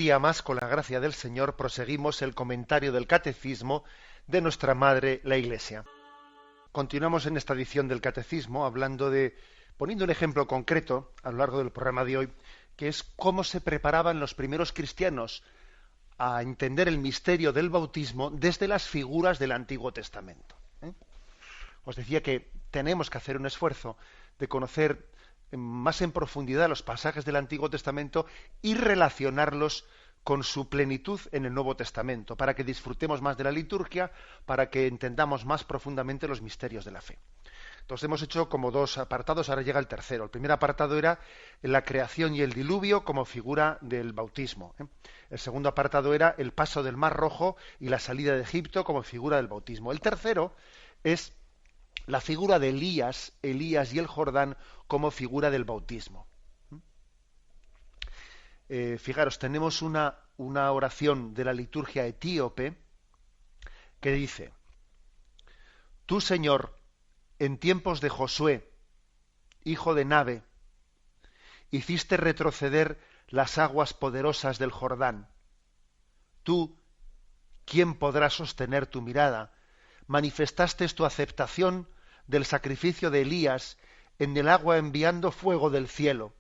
día más, con la gracia del Señor, proseguimos el comentario del Catecismo de nuestra Madre, la Iglesia. Continuamos en esta edición del Catecismo poniendo un ejemplo concreto a lo largo del programa de hoy, que es cómo se preparaban los primeros cristianos a entender el misterio del bautismo desde las figuras del Antiguo Testamento. Os decía que tenemos que hacer un esfuerzo de conocer más en profundidad los pasajes del Antiguo Testamento y relacionarlos con su plenitud en el Nuevo Testamento, para que disfrutemos más de la liturgia, para que entendamos más profundamente los misterios de la fe. Entonces hemos hecho como dos apartados, ahora llega el tercero. El primer apartado era la creación y el diluvio como figura del bautismo. El segundo apartado era el paso del Mar Rojo y la salida de Egipto como figura del bautismo. El tercero es la figura de Elías y el Jordán como figura del bautismo. Fijaros, tenemos una oración de la liturgia etíope que dice: Tú, Señor, en tiempos de Josué, hijo de Nave, hiciste retroceder las aguas poderosas del Jordán. Tú, ¿quién podrá sostener tu mirada? Manifestaste tu aceptación del sacrificio de Elías en el agua enviando fuego del cielo.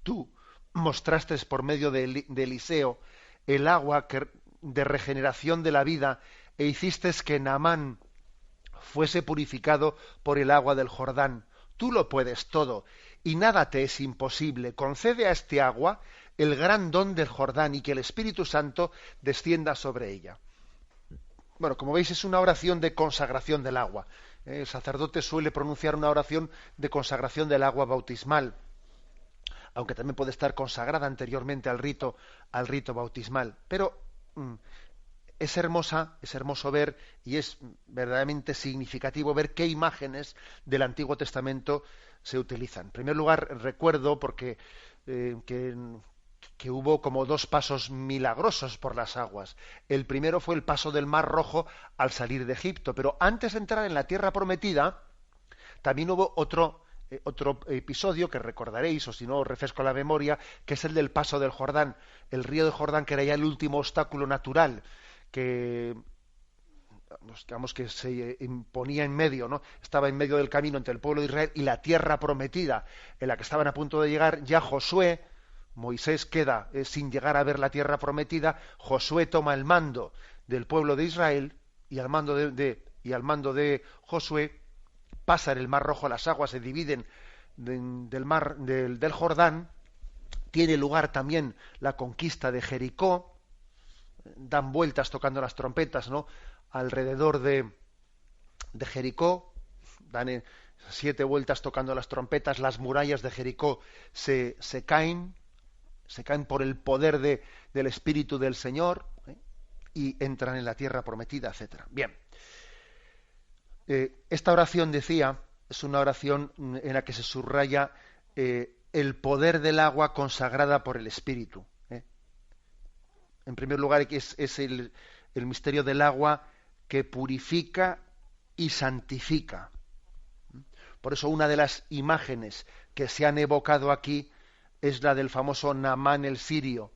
Tú mostraste por medio de Eliseo el agua de regeneración de la vida e hiciste que Naamán fuese purificado por el agua del Jordán. Tú lo puedes todo y nada te es imposible. Concede a este agua el gran don del Jordán y que el Espíritu Santo descienda sobre ella. Bueno, como veis, es una oración de consagración del agua. El sacerdote suele pronunciar una oración de consagración del agua bautismal, aunque también puede estar consagrada anteriormente al rito bautismal. Pero es hermoso ver, y es verdaderamente significativo ver qué imágenes del Antiguo Testamento se utilizan. En primer lugar, recuerdo porque que hubo como dos pasos milagrosos por las aguas. El primero fue el paso del Mar Rojo al salir de Egipto, pero antes de entrar en la tierra prometida, también hubo otro episodio que recordaréis, o si no os refresco la memoria, que es el del paso del Jordán, el río de Jordán, que era ya el último obstáculo natural que digamos que se imponía en medio, ¿no? Estaba en medio del camino entre el pueblo de Israel y la tierra prometida, en la que estaban a punto de llegar. Ya Moisés queda sin llegar a ver la tierra prometida. Josué toma el mando del pueblo de Israel y al mando de Josué pasan el Mar Rojo, las aguas se dividen del Jordán. Tiene lugar también la conquista de Jericó. Dan vueltas tocando las trompetas, ¿no?, alrededor de Jericó. Dan 7 vueltas tocando las trompetas. Las murallas de Jericó se caen por el poder del Espíritu del Señor, y entran en la tierra prometida, etcétera. Bien. Esta oración, decía, es una oración en la que se subraya el poder del agua consagrada por el Espíritu. En primer lugar, es el misterio del agua que purifica y santifica. Por eso una de las imágenes que se han evocado aquí es la del famoso Naamán el sirio,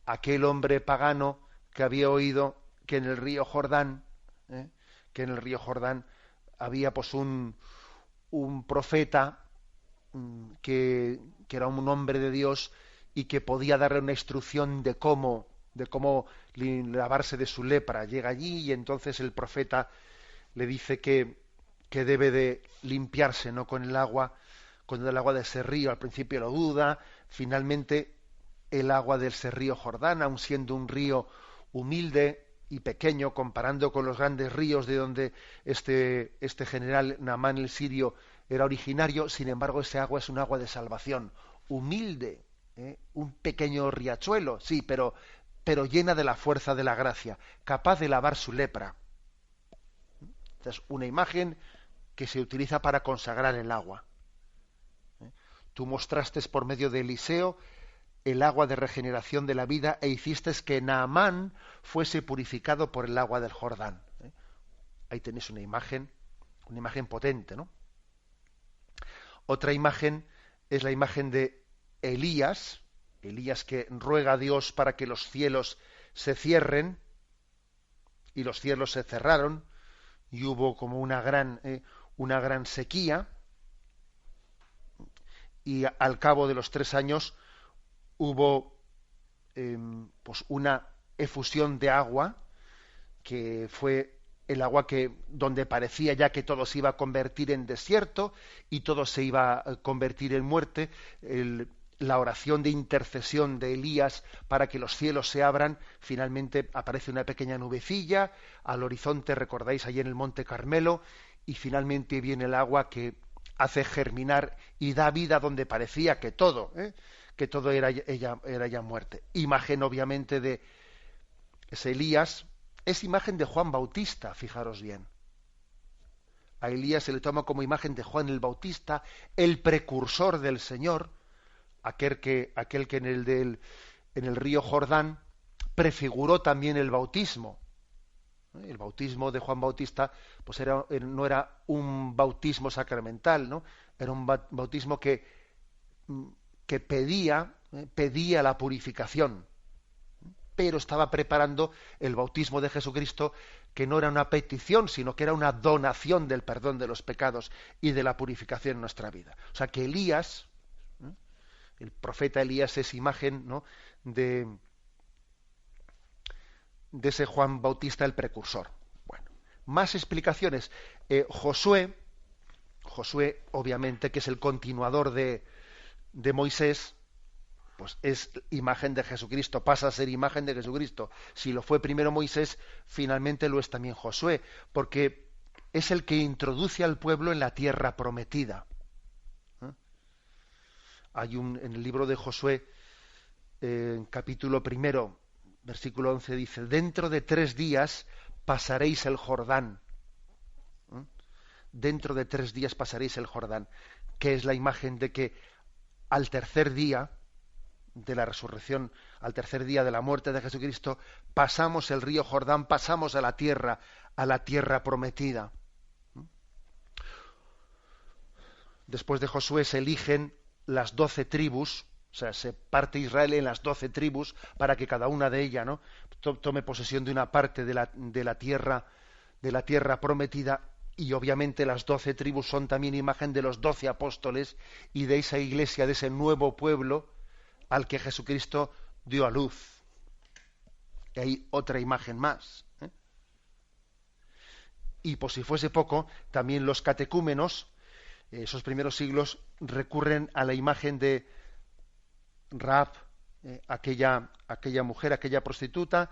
aquel hombre pagano que había oído que en el río Jordán, había pues un profeta que era un hombre de Dios y que podía darle una instrucción de cómo lavarse de su lepra. Llega allí y entonces el profeta le dice que debe de limpiarse, ¿no?, con el agua de ese río. Al principio lo duda, finalmente el agua de ese río Jordán, aun siendo un río humilde y pequeño comparando con los grandes ríos de donde este general Naamán el sirio era originario, sin embargo ese agua es un agua de salvación, humilde, un pequeño riachuelo, sí, pero llena de la fuerza de la gracia, capaz de lavar su lepra. Es una imagen que se utiliza para consagrar el agua. Tú mostraste por medio de Eliseo el agua de regeneración de la vida e hiciste que Naamán fuese purificado por el agua del Jordán. Ahí tenéis una imagen potente, ¿no? Otra imagen es la imagen de Elías Elías que ruega a Dios para que los cielos se cierren, y los cielos se cerraron, y hubo como una gran sequía, y al cabo de los 3 años hubo pues una efusión de agua, que fue el agua donde parecía ya que todo se iba a convertir en desierto y todo se iba a convertir en muerte. La oración de intercesión de Elías para que los cielos se abran, finalmente aparece una pequeña nubecilla al horizonte, recordáis, allí en el Monte Carmelo, y finalmente viene el agua que hace germinar y da vida donde parecía que todo era ya muerte. Imagen, obviamente, de ese Elías, es imagen de Juan Bautista, fijaros bien. A Elías se le toma como imagen de Juan el Bautista, el precursor del Señor, aquel que en el río Jordán prefiguró también el bautismo. El bautismo de Juan Bautista pues no era un bautismo sacramental, ¿no? Era un bautismo que pedía la purificación, pero estaba preparando el bautismo de Jesucristo, que no era una petición, sino que era una donación del perdón de los pecados y de la purificación en nuestra vida. O sea que Elías, el profeta Elías, es imagen, ¿no?, de ese Juan Bautista, el precursor. Bueno, más explicaciones. Josué, obviamente, que es el continuador de Moisés, pues es imagen de Jesucristo, pasa a ser imagen de Jesucristo. Si lo fue primero Moisés, finalmente lo es también Josué, porque es el que introduce al pueblo en la tierra prometida. En el libro de Josué, capítulo 1, versículo 11, dice: dentro de 3 días pasaréis el Jordán. Dentro de 3 días pasaréis el Jordán, que es la imagen de que al tercer día de la resurrección, al tercer día de la muerte de Jesucristo, pasamos el río Jordán, pasamos a la tierra prometida. Después de Josué se eligen las 12 tribus, o sea, se parte Israel en las 12 tribus para que cada una de ellas, ¿no?, tome posesión de una parte de la tierra prometida, y obviamente las 12 tribus son también imagen de los 12 apóstoles y de esa iglesia, de ese nuevo pueblo al que Jesucristo dio a luz. Y hay otra imagen más. Y por si fuese poco, también los catecúmenos, esos primeros siglos, recurren a la imagen de Rahab, aquella mujer, aquella prostituta,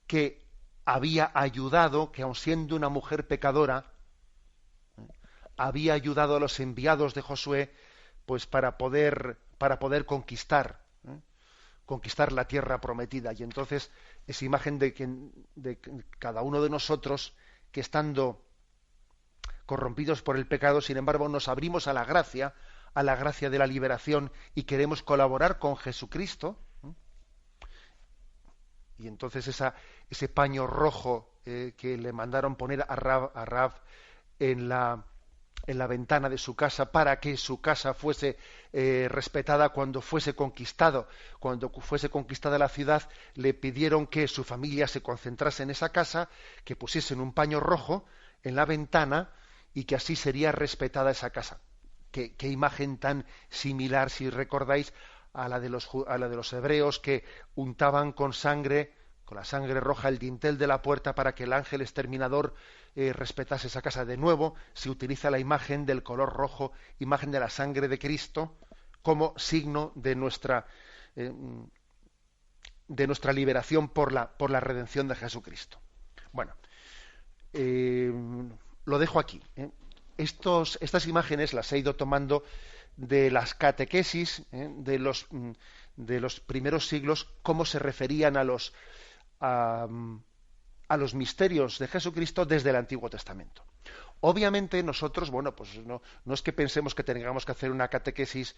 que había ayudado, que aun siendo una mujer pecadora, había ayudado a los enviados de Josué, pues para poder conquistar la tierra prometida. Y entonces es imagen de cada uno de nosotros, que estando corrompidos por el pecado, sin embargo nos abrimos a la gracia de la liberación, y queremos colaborar con Jesucristo. Y entonces ese paño rojo que le mandaron poner a Rahab en la ventana de su casa, para que su casa fuese respetada cuando fuese conquistada la ciudad, le pidieron que su familia se concentrase en esa casa, que pusiesen un paño rojo en la ventana, y que así sería respetada esa casa. Qué imagen tan similar, si recordáis, a la de los hebreos, que untaban con la sangre roja, el dintel de la puerta para que el ángel exterminador respetase esa casa. De nuevo se utiliza la imagen del color rojo, imagen de la sangre de Cristo, como signo de nuestra liberación por la redención de Jesucristo. Bueno, lo dejo aquí. Estas imágenes las he ido tomando de las catequesis de los primeros siglos, cómo se referían a los misterios de Jesucristo desde el Antiguo Testamento. Obviamente nosotros, pues no es que pensemos que tengamos que hacer una catequesis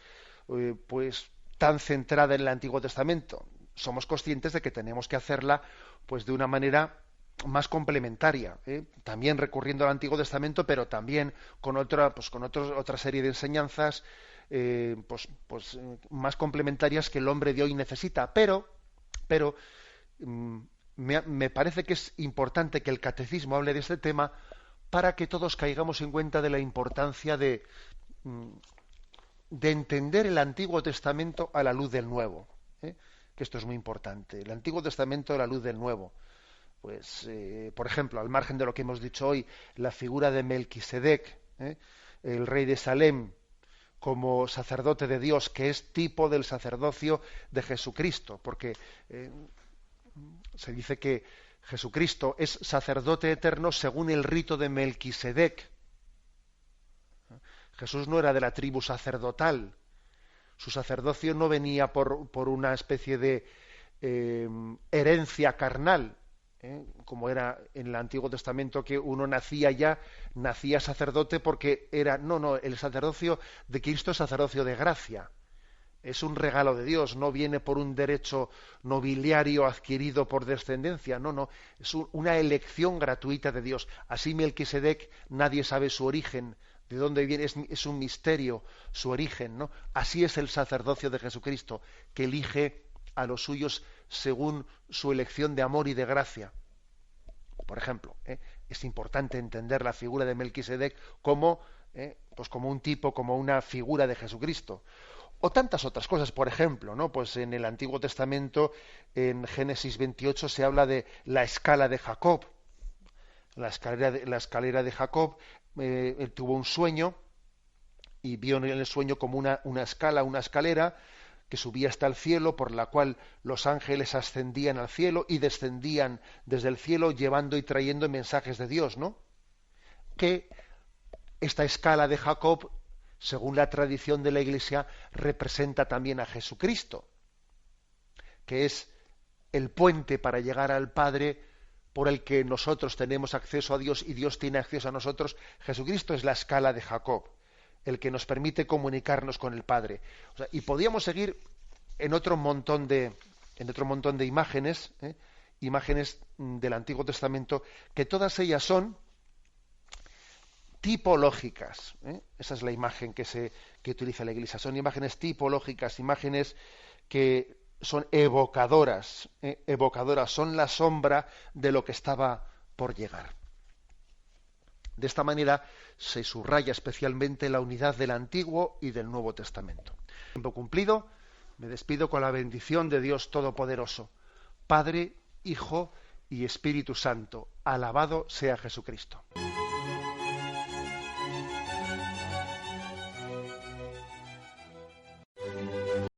pues tan centrada en el Antiguo Testamento. Somos conscientes de que tenemos que hacerla pues de una manera más complementaria, también recurriendo al Antiguo Testamento, pero también con otra serie de enseñanzas más complementarias que el hombre de hoy necesita. Pero me parece que es importante que el catecismo hable de este tema para que todos caigamos en cuenta de la importancia de entender el Antiguo Testamento a la luz del Nuevo, que esto es muy importante. El Antiguo Testamento a la luz del Nuevo. Pues, por ejemplo, al margen de lo que hemos dicho hoy, la figura de Melquisedec, el rey de Salem, como sacerdote de Dios, que es tipo del sacerdocio de Jesucristo, porque se dice que Jesucristo es sacerdote eterno según el rito de Melquisedec. Jesús no era de la tribu sacerdotal. Su sacerdocio no venía por una especie de herencia carnal, como era en el Antiguo Testamento, que uno nacía sacerdote porque era... No, el sacerdocio de Cristo es sacerdocio de gracia. Es un regalo de Dios, no viene por un derecho nobiliario adquirido por descendencia, no, es una elección gratuita de Dios. Así Melquisedec, nadie sabe su origen, de dónde viene, es un misterio su origen, ¿no? Así es el sacerdocio de Jesucristo, que elige a los suyos según su elección de amor y de gracia. Por ejemplo, es importante entender la figura de Melquisedec como un tipo, como una figura de Jesucristo. O tantas otras cosas, por ejemplo, ¿no? Pues en el Antiguo Testamento, en Génesis 28, se habla de la escala de Jacob. La escalera de Jacob, él tuvo un sueño y vio en el sueño como una escalera que subía hasta el cielo, por la cual los ángeles ascendían al cielo y descendían desde el cielo llevando y trayendo mensajes de Dios, ¿no? Que esta escala de Jacob, según la tradición de la Iglesia, representa también a Jesucristo, que es el puente para llegar al Padre, por el que nosotros tenemos acceso a Dios y Dios tiene acceso a nosotros. Jesucristo es la escala de Jacob, el que nos permite comunicarnos con el Padre. O sea, y podíamos seguir en otro montón de imágenes, imágenes del Antiguo Testamento, que todas ellas son tipológicas. Esa es la imagen que utiliza la Iglesia. Son imágenes tipológicas, imágenes que son evocadoras, son la sombra de lo que estaba por llegar. De esta manera se subraya especialmente la unidad del Antiguo y del Nuevo Testamento. Tiempo cumplido, me despido con la bendición de Dios Todopoderoso, Padre, Hijo y Espíritu Santo. Alabado sea Jesucristo.